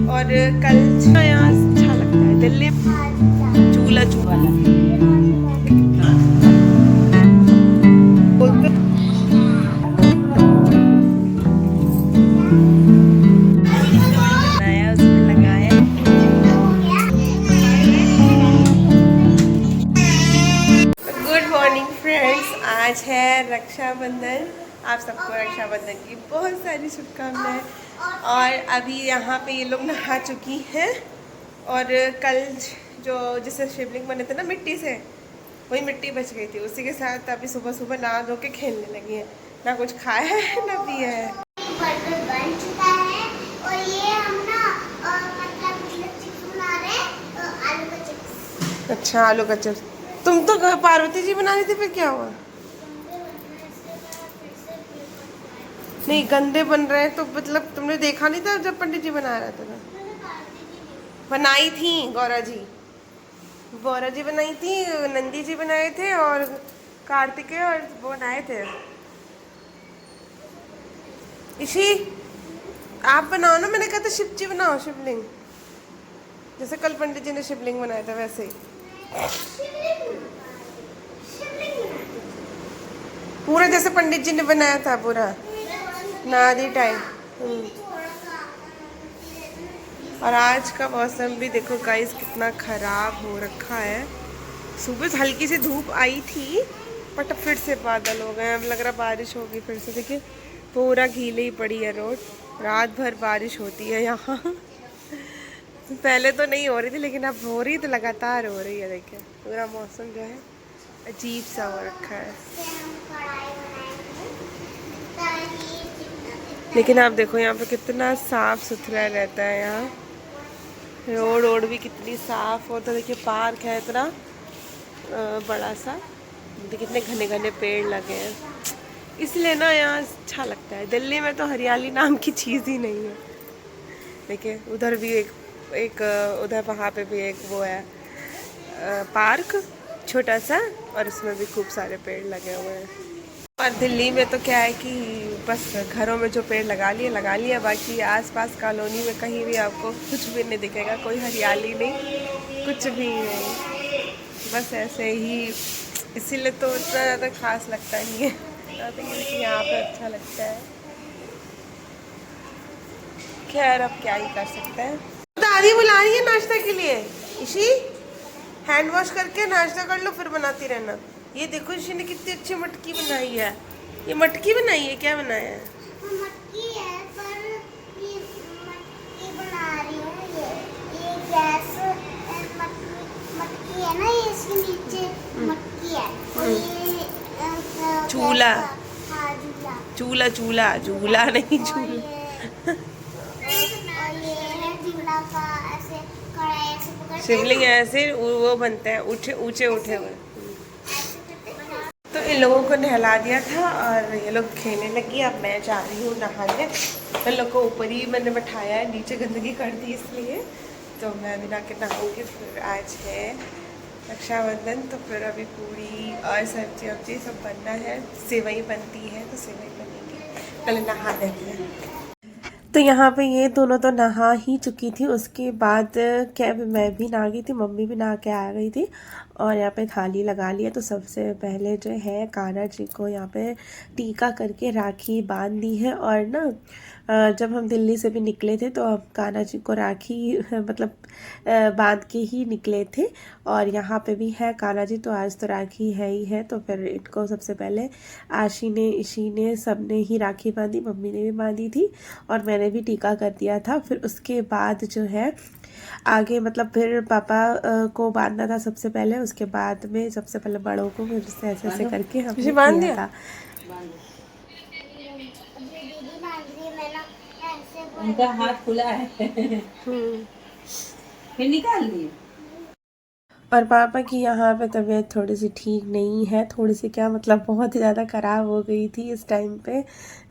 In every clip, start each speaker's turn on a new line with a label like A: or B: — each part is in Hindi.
A: और कल यहाँ अच्छा लगता है दिल्ली चूल्हा चूल्हा बोलते बनाया उसमें लगाया। गुड मॉर्निंग फ्रेंड्स, आज है रक्षाबंधन। आप सबको रक्षाबंधन की बहुत सारी शुभकामनाएं। और अभी यहाँ पे ये लोग नहा चुकी हैं और कल जो जिससे शिवलिंग बने थे ना मिट्टी से, वही मिट्टी बच गई थी, उसी के साथ अभी सुबह सुबह नहा धो के खेलने लगी है। ना कुछ खाया है ना पिया है।
B: बर्गर बन चुका है और ये हम ना मतलब चिप्स बना रहे हैं, आलू का चिप्स।
A: अच्छा, आलू का चिप्स। तुम तो पार्वती जी बना रही थी, फिर क्या हुआ? नहीं, गंदे बन रहे हैं तो मतलब तुमने देखा नहीं था जब पंडित जी बना रहे थे? बनाई थी गौरा जी बनाई थी, नंदी जी बनाए थे और कार्तिकेय और वो बनाए थे। इसी आप बनाओ ना, मैंने कहा था शिव जी बनाओ, शिवलिंग। जैसे कल पंडित जी ने शिवलिंग बनाया था वैसे ही पूरा, जैसे पंडित जी ने बनाया था पूरा नादी टाइम। और आज का मौसम भी देखो गाइस कितना खराब हो रखा है। सुबह से हल्की सी धूप आई थी बट फिर से बादल हो गए, अब लग रहा बारिश होगी फिर से। देखिए पूरा गीली ही पड़ी है रोड, रात भर बारिश होती है यहाँ। पहले तो नहीं हो रही थी लेकिन अब हो रही, तो लगातार हो रही है। देखिए पूरा मौसम जो है अजीब सा हो रखा है। लेकिन आप देखो यहाँ पे कितना साफ सुथरा रहता है। यहाँ रोड भी कितनी साफ होता है। देखिए पार्क है इतना बड़ा सा, कितने घने घने पेड़ लगे हैं, इसलिए ना यहाँ अच्छा लगता है। दिल्ली में तो हरियाली नाम की चीज़ ही नहीं है। देखिए उधर भी एक उधर वहाँ पे भी एक वो है पार्क छोटा सा, और उसमें भी खूब सारे पेड़ लगे हुए हैं। और दिल्ली में तो क्या है कि बस घरों में जो पेड़ लगा लिया, बाकी आसपास कॉलोनी में कहीं भी आपको कुछ भी नहीं दिखेगा, कोई हरियाली नहीं, कुछ भी नहीं, बस ऐसे ही। इसीलिए तो उतना ज़्यादा खास लगता नहीं है, लेकिन यहाँ पे अच्छा लगता है। खैर अब क्या ही कर सकते हैं। दादी बुला रही है नाश्ता के लिए। इसी हैंड वॉश करके नाश्ता कर लो फिर बनाती रहना। ये देखो इसी ने कितनी अच्छी मटकी बनाई है। ये मटकी बनाई है, क्या बनाया है?
B: मटकी है, पर ये मटकी बना रही हूँ। ये गैस मटकी है ना, ये इसके नीचे मटकी है और ये
A: चूल्हा।
B: हाँ झूला।
A: चूल्हा चूल्हा झूला नहीं चूल्हा।
B: और ये है झूला का, ऐसे कढ़ाई ऐसे पकड़ते हैं
A: शिवलिंग
B: ना,
A: ऐसे वो बनते हैं ऊंचे ऊंचे उठे हुए।
B: ऐसे करते हैं।
A: तो इन लोगों को नहला दिया था और ये लोग खेलने लगी। अब मैं जा रही हूँ नहाने। इन लोग को ऊपर ही मैंने बैठाया है, नीचे गंदगी कर दी इसलिए। तो मैं अभी नहा के नहाऊँगी। फिर आज है रक्षाबंधन, तो फिर अभी पूरी और सब्जी वब्जी सब बनना है। सेवई बनती है तो सेवई बनेगी, पहले नहा देते हैं। तो यहाँ पे ये दोनों तो नहा ही चुकी थी, उसके बाद क्या मैं भी नहा गई थी, मम्मी भी नहा के आ गई थी और यहाँ पे थाली लगा लिया। तो सबसे पहले जो है कान्हा जी को यहाँ पे टीका करके राखी बांध दी है। और ना जब हम दिल्ली से भी निकले थे तो हम कान्हा जी को राखी मतलब बांध के ही निकले थे। और यहाँ पे भी है कान्हा जी, तो आज तो राखी है ही है। तो फिर इनको सबसे पहले आशी ने, ईशी ने, सब ने ही राखी बांधी, मम्मी ने भी बांधी थी और मैंने भी टीका कर दिया था। फिर उसके बाद जो है आगे मतलब फिर पापा को बांधना था सबसे पहले, उसके बाद में सबसे पहले बड़ों को, फिर से ऐसे ऐसे करके हमने बांध किया दिया था।
B: दीदी बांध रही है, मैंने ऐसे
C: उनका हाथ खुला है। फिर निकाल दिए।
A: और पापा की यहाँ पे तबीयत थोड़ी सी ठीक नहीं है, थोड़ी सी क्या मतलब बहुत ही ज़्यादा ख़राब हो गई थी इस टाइम पे,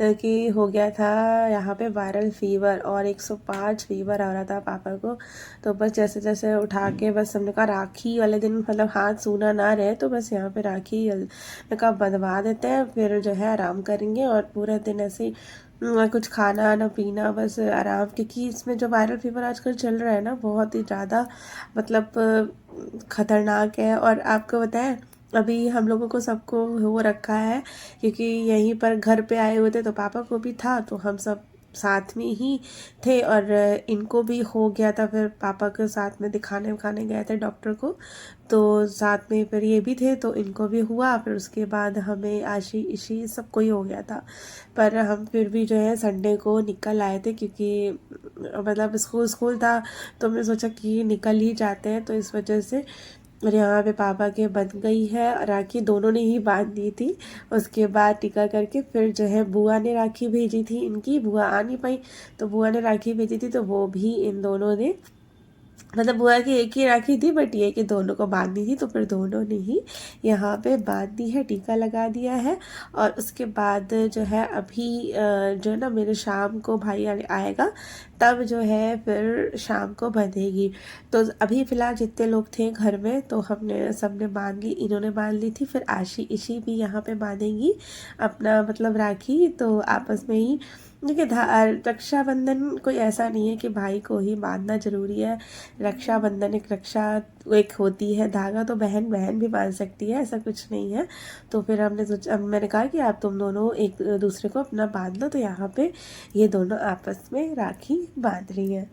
A: कि हो गया था यहाँ पे वायरल फीवर और 105 फीवर आ रहा था पापा को। तो बस जैसे जैसे उठा के बस हमने कहा राखी वाले दिन मतलब हाथ सूना ना रहे, तो बस यहाँ पे राखी मैं कहा बंधवा देते हैं, फिर जो है आराम करेंगे और पूरे दिन ऐसे ही कुछ खाना ना पीना, बस आराम, क्योंकि इसमें जो वायरल फीवर आजकल चल रहा है ना बहुत ही ज़्यादा मतलब ख़तरनाक है। और आपको बताएं अभी हम लोगों को सबको हो रखा है, क्योंकि यहीं पर घर पे आए हुए थे तो पापा को भी था, तो हम सब साथ में ही थे और इनको भी हो गया था। फिर पापा के साथ में दिखाने गए थे डॉक्टर को, तो साथ में फिर ये भी थे तो इनको भी हुआ। फिर उसके बाद हमें आशी इशी सबको ही हो गया था, पर हम फिर भी जो है संडे को निकल आए थे, क्योंकि मतलब स्कूल था तो हमने सोचा कि निकल ही जाते हैं, तो इस वजह से। और यहाँ पे पापा के बन गई है राखी, दोनों ने ही बांध दी थी। उसके बाद टीका करके फिर जो है बुआ ने राखी भेजी थी, इनकी बुआ आ नहीं पाई तो बुआ ने राखी भेजी थी, तो वो भी इन दोनों ने, मतलब बुआ की एक ही राखी थी बट ये कि दोनों को बांधनी थी, तो फिर दोनों ने ही यहाँ पे बांध दी है, टीका लगा दिया है। और उसके बाद जो है अभी जो है ना मेरे शाम को भाई आएगा, तब जो है फिर शाम को बंधेगी। तो अभी फ़िलहाल जितने लोग थे घर में तो हमने सबने बांध ली, इन्होंने बांध ली थी, फिर आशी इशी भी यहाँ पे बांधेंगी अपना मतलब राखी, तो आपस में ही। देखिए रक्षाबंधन कोई ऐसा नहीं है कि भाई को ही बांधना जरूरी है। रक्षाबंधन एक रक्षा एक होती है, धागा तो बहन बहन भी बांध सकती है, ऐसा कुछ नहीं है। तो फिर हमने सोचा, मैंने कहा कि आप तुम दोनों एक दूसरे को अपना बांध लो, तो यहाँ पे ये दोनों आपस में राखी बांध रही हैं।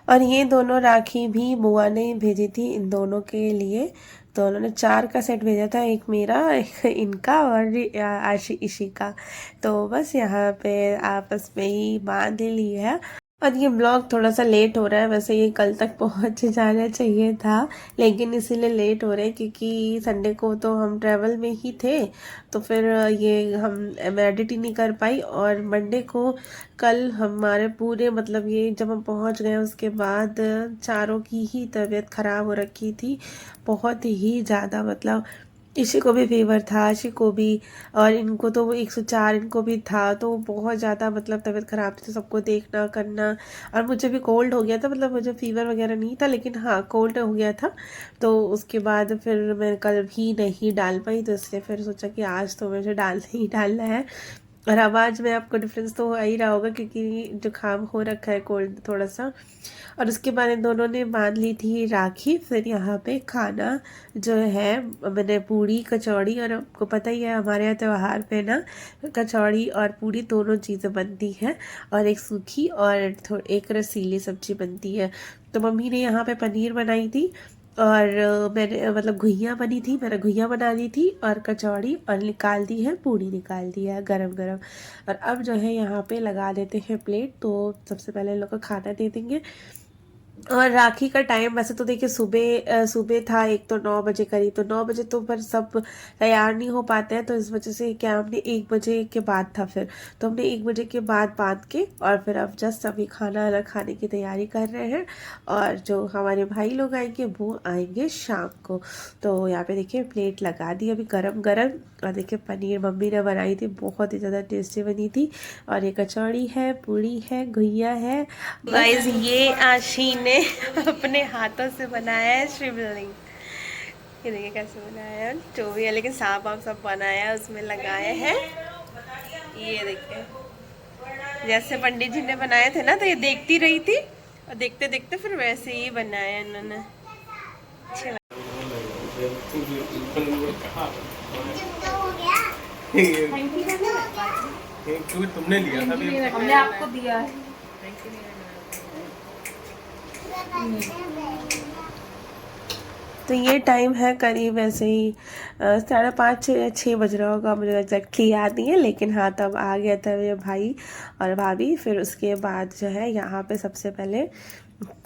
A: और ये दोनों राखी भी बुआ ने भेजी थी इन दोनों के लिए, तो उन्होंने 4 का सेट भेजा था, एक मेरा एक इनका और आशी इशी का। तो बस यहाँ पे आपस में ही बांध ली है। और ये ब्लॉग थोड़ा सा लेट हो रहा है, वैसे ये कल तक पहुंच जाना चाहिए था, लेकिन इसीलिए लेट हो रहे हैं क्योंकि संडे को तो हम ट्रैवल में ही थे, तो फिर ये मैं एडिट ही नहीं कर पाई। और मंडे को कल हमारे पूरे मतलब ये जब हम पहुंच गए उसके बाद चारों की ही तबीयत ख़राब हो रखी थी, बहुत ही ज़्यादा। मतलब इसी को भी फीवर था, इसी को भी, और इनको तो 104 इनको भी था, तो बहुत ज़्यादा मतलब तबीयत ख़राब थी, तो सबको देखना करना। और मुझे भी कोल्ड हो गया था, मतलब मुझे फीवर वगैरह नहीं था लेकिन हाँ कोल्ड हो गया था। तो उसके बाद फिर मैं कल भी नहीं डाल पाई, तो इसलिए फिर सोचा कि आज तो मुझे डालना ही डालना है। और आवाज़ में आपको डिफरेंस तो हो ही रहा होगा क्योंकि जुकाम हो रखा है, कोल्ड थोड़ा सा। और उसके बाद इन दोनों ने बांध ली थी राखी। फिर यहाँ पे खाना जो है मैंने पूड़ी कचौड़ी, और आपको पता ही है हमारे यहाँ त्यौहार पे ना कचौड़ी और पूड़ी दोनों चीज़ें बनती हैं, और एक सूखी और एक रसीली सब्जी बनती है। तो मम्मी ने यहाँ पे पनीर बनाई थी, और मैंने मतलब घुइयाँ बनी थी, मैंने घुइयाँ बना दी थी, और कचौड़ी, और निकाल दी है पूड़ी, निकाल दी है गरम गरम। और अब जो है यहाँ पे लगा देते हैं प्लेट, तो सबसे पहले लोग को खाना दे देंगे। और राखी का टाइम वैसे तो देखिए सुबह था, एक तो 9 बजे करीब, तो 9 बजे तो पर सब तैयार नहीं हो पाते हैं, तो इस वजह से क्या हमने 1 बजे के बाद था, फिर तो हमने 1 बजे के बाद बांध के, और फिर अब जस्ट अभी खाना खाने की तैयारी कर रहे हैं। और जो हमारे भाई लोग आएंगे वो आएंगे शाम को। तो यहाँ पे देखिए प्लेट लगा दी अभी गरम गरम, और देखिए पनीर मम्मी ने बनाई थी, बहुत ही ज़्यादा टेस्टी बनी थी। और ये कचौड़ी है, पूड़ी है, घुइया है। गाइस ये आशी ने अपने हाथों से बनाया है शिवलिंग, ये देखिए कैसे बनाया है, जो भी है, लेकिन सांप वाप सब बनाया है उसमें लगाए हैं। ये देखिए जैसे पंडित जी ने बनाए थे ना, तो ये देखती रही थी, और देखते देखते फिर वैसे ही बनाया इन्होंने। अच्छा
B: हो गया
D: क्योंकि तुमने लिया था,
C: हमने आपको दिया है।
A: तो ये टाइम है करीब ऐसे ही 5:30-6 बज रहा होगा, मुझे एग्जैक्टली याद नहीं है, लेकिन हाँ तब आ गया था मेरे भाई और भाभी। फिर उसके बाद जो है यहाँ पे सबसे पहले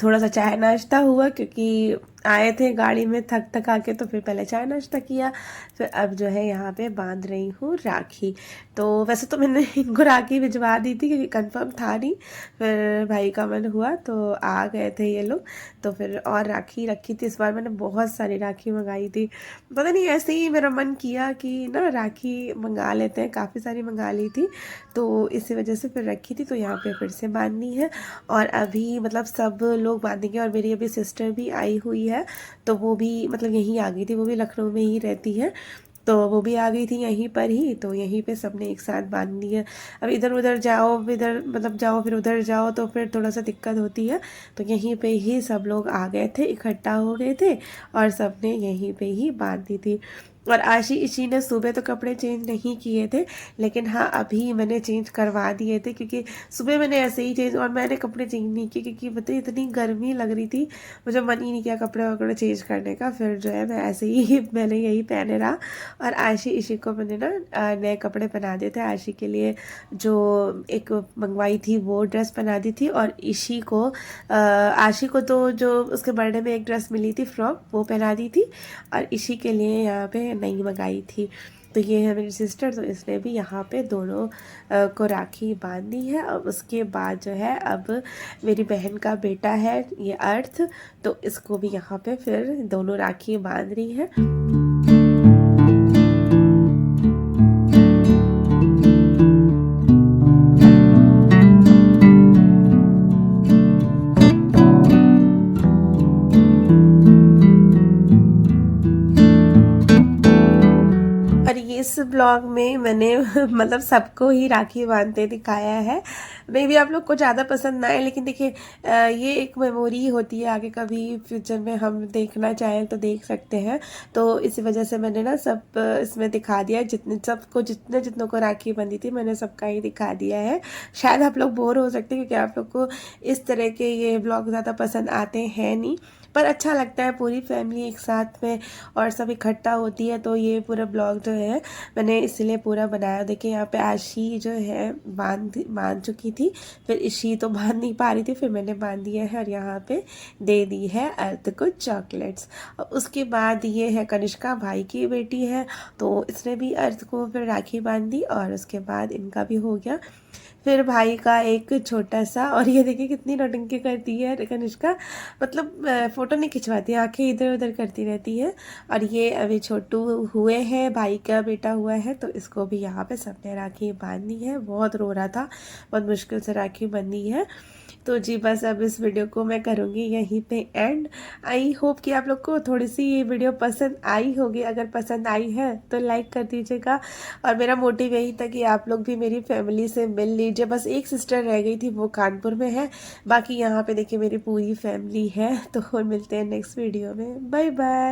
A: थोड़ा सा चाय नाश्ता हुआ, क्योंकि आए थे गाड़ी में थक थका के, तो फिर पहले चाय नाश्ता किया, फिर अब जो है यहाँ पे बांध रही हूँ राखी। तो वैसे तो मैंने इनको राखी भिजवा दी थी, क्योंकि कंफर्म था नहीं, फिर भाई का मन हुआ तो आ गए थे ये लोग, तो फिर और राखी रखी थी। इस बार मैंने बहुत सारी राखी मंगाई थी, पता नहीं ऐसे ही मेरा मन किया कि ना राखी मंगा लेते हैं, काफ़ी सारी मंगा ली थी, तो इसी वजह से फिर रखी थी। तो यहाँ पे फिर से बांधनी है, और अभी मतलब सब लोग बांधेंगे, और मेरी अभी सिस्टर भी आई हुई है, तो वो भी मतलब यहीं आ गई थी, वो भी लखनऊ में ही रहती है, तो वो भी आ गई थी यहीं पर ही, तो यहीं पे सबने एक साथ बांधनी है। अब इधर उधर जाओ, इधर मतलब जाओ फिर उधर जाओ, तो फिर थोड़ा सा दिक्कत होती है, तो यहीं पे ही सब लोग आ गए थे, इकट्ठा हो गए थे, और सबने यहीं पे ही बांध दी थी। और आशी इशी ने सुबह तो कपड़े चेंज नहीं किए थे, लेकिन हाँ अभी मैंने चेंज करवा दिए थे, क्योंकि सुबह मैंने ऐसे ही चेंज, और मैंने कपड़े चेंज नहीं किए, क्योंकि बताइए इतनी गर्मी लग रही थी, मुझे मन ही नहीं किया कपड़े वपड़े चेंज करने का। फिर जो है मैं ऐसे ही मैंने यही पहने रहा, और आशी इशी को मैंने ना नए कपड़े पहना दिए थे। आशी के लिए जो एक मंगवाई थी वो ड्रेस पहना दी थी, और इशी को आशी को तो जो उसके बर्थडे में एक ड्रेस मिली थी फ्रॉक, वो पहना दी थी, और इशी के लिए यहाँ पे नई मंगाई थी। तो ये है मेरी सिस्टर, तो इसने भी यहाँ पे दोनों को राखी बांधी है। अब उसके बाद जो है अब मेरी बहन का बेटा है ये अर्थ, तो इसको भी यहाँ पे फिर दोनों राखी बांध रही है। और इस ब्लॉग में मैंने मतलब सबको ही राखी बांधते दिखाया है। मे भी आप लोग को ज़्यादा पसंद ना आए, लेकिन देखिए ये एक मेमोरी होती है, आगे कभी फ्यूचर में हम देखना चाहें तो देख सकते हैं। तो इसी वजह से मैंने ना सब इसमें दिखा दिया है, जितनों को राखी बंधी थी मैंने सबका ही दिखा दिया है। शायद आप लोग बोर हो सकते हैं, क्योंकि आप लोग को इस तरह के ये ब्लॉग ज़्यादा पसंद आते हैं नहीं, पर अच्छा लगता है पूरी फैमिली एक साथ में और सब इकट्ठा होती है, तो ये पूरा ब्लॉग जो है मैंने इसलिए पूरा बनाया। देखिए यहाँ पे आशी जो है बांध चुकी थी, फिर इशी तो बांध नहीं पा रही थी, फिर मैंने बांध दिया है, और यहाँ पे दे दी है अर्थ को चॉकलेट्स। और उसके बाद ये है कनिष्का, भाई की बेटी है, तो इसने भी अर्थ को फिर राखी बांध दी, और उसके बाद इनका भी हो गया। फिर भाई का एक छोटा सा, और ये देखिए कितनी नौटंकी करती है कनिष्का, मतलब फ़ोटो नहीं खिंचवाती, आंखें इधर उधर करती रहती है। और ये अभी छोटू हुए हैं, भाई का बेटा हुआ है, तो इसको भी यहाँ पे सबने राखी बांधी है। बहुत रो रहा था, बहुत मुश्किल से राखी बंधी है। तो जी बस अब इस वीडियो को मैं करूँगी यहीं पे एंड। आई होप कि आप लोग को थोड़ी सी ये वीडियो पसंद आई होगी। अगर पसंद आई है तो लाइक कर दीजिएगा, और मेरा मोटिव यही था कि आप लोग भी मेरी फैमिली से मिल लीजिए। बस एक सिस्टर रह गई थी, वो कानपुर में है, बाकी यहाँ पे देखिए मेरी पूरी फैमिली है। तो मिलते हैं नेक्स्ट वीडियो में, बाय बाय।